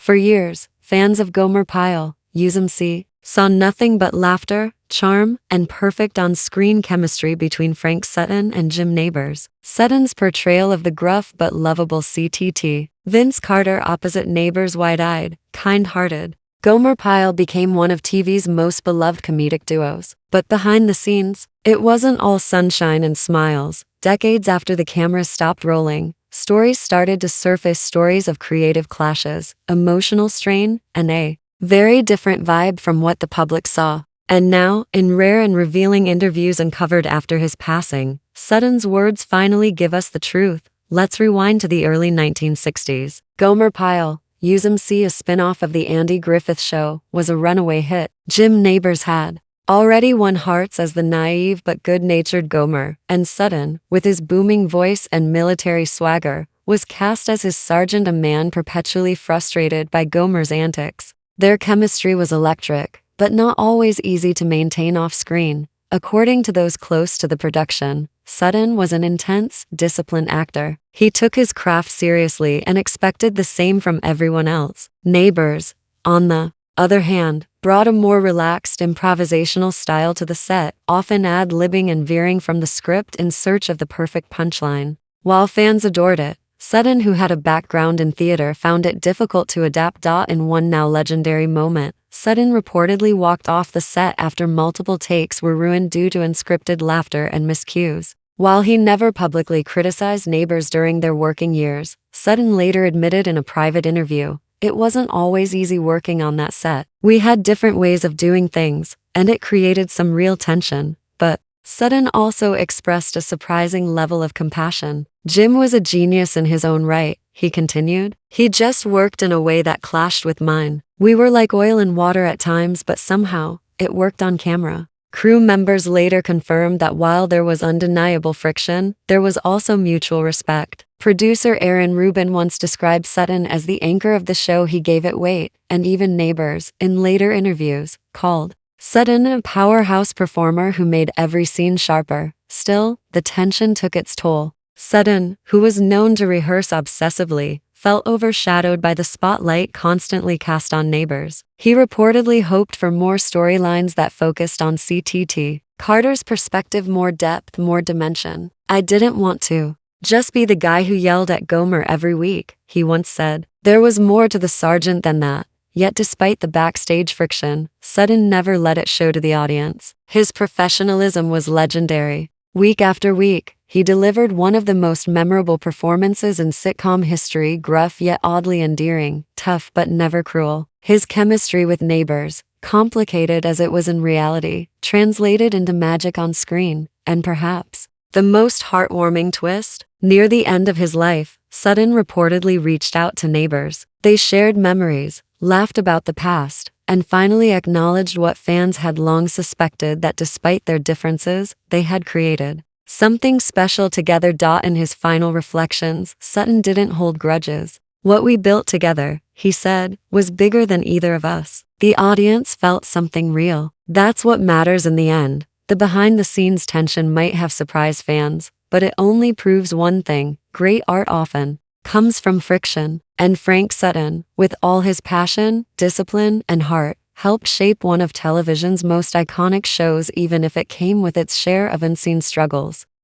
For years, fans of Gomer Pyle, U.S.M.C, saw nothing but laughter, charm, and perfect on-screen chemistry between Frank Sutton and Jim Nabors. Sutton's portrayal of the gruff but lovable CTT, Vince Carter opposite Nabors' wide-eyed, kind-hearted. Gomer Pyle became one of TV's most beloved comedic duos. But behind the scenes, it wasn't all sunshine and smiles. Decades after the cameras stopped rolling, stories started to surface, stories of creative clashes, emotional strain, and a very different vibe from what the public saw. And now, in rare and revealing interviews uncovered after his passing, Sutton's words finally give us the truth. Let's rewind to the early 1960s. Gomer Pyle, U.S.M.C, a spin-off of The Andy Griffith Show, was a runaway hit. Jim Nabors had already won hearts as the naive but good-natured Gomer, and Sutton, with his booming voice and military swagger, was cast as his sergeant, a man perpetually frustrated by Gomer's antics. Their chemistry was electric, but not always easy to maintain off-screen. According to those close to the production, Sutton was an intense, disciplined actor. He took his craft seriously and expected the same from everyone else. Nabors, on the other hand, brought a more relaxed, improvisational style to the set, often ad-libbing and veering from the script in search of the perfect punchline. While fans adored it, Sutton, who had a background in theater, found it difficult to adapt. In one now legendary moment, Sutton reportedly walked off the set after multiple takes were ruined due to unscripted laughter and miscues. While he never publicly criticized Nabors during their working years, Sutton later admitted in a private interview, "It wasn't always easy working on that set. We had different ways of doing things, and it created some real tension." But Sutton also expressed a surprising level of compassion. "Jim was a genius in his own right," he continued. "He just worked in a way that clashed with mine. We were like oil and water at times, but somehow, it worked on camera." Crew members later confirmed that while there was undeniable friction, there was also mutual respect. Producer Aaron Rubin once described Sutton as the anchor of the show. He gave it weight, and even Nabors, in later interviews, called Sutton a powerhouse performer who made every scene sharper. Still, the tension took its toll. Sutton, who was known to rehearse obsessively, felt overshadowed by the spotlight constantly cast on Nabors. He reportedly hoped for more storylines that focused on CTT. Carter's perspective, more depth, more dimension. "I didn't want to just be the guy who yelled at Gomer every week," he once said. There was more to the sergeant than that. Yet despite the backstage friction, Sutton never let it show to the audience. His professionalism was legendary. Week after week, he delivered one of the most memorable performances in sitcom history, gruff yet oddly endearing, tough but never cruel. His chemistry with Nabors, complicated as it was in reality, translated into magic on screen, and perhaps the most heartwarming twist? Near the end of his life, Sutton reportedly reached out to Nabors. They shared memories, laughed about the past, and finally acknowledged what fans had long suspected, that despite their differences, they had created something special together. In his final reflections, Sutton didn't hold grudges. "What we built together," he said, "was bigger than either of us. The audience felt something real. That's what matters in the end." The behind-the-scenes tension might have surprised fans, but it only proves one thing: great art often comes from friction. And Frank Sutton, with all his passion, discipline, and heart, helped shape one of television's most iconic shows, even if it came with its share of unseen struggles.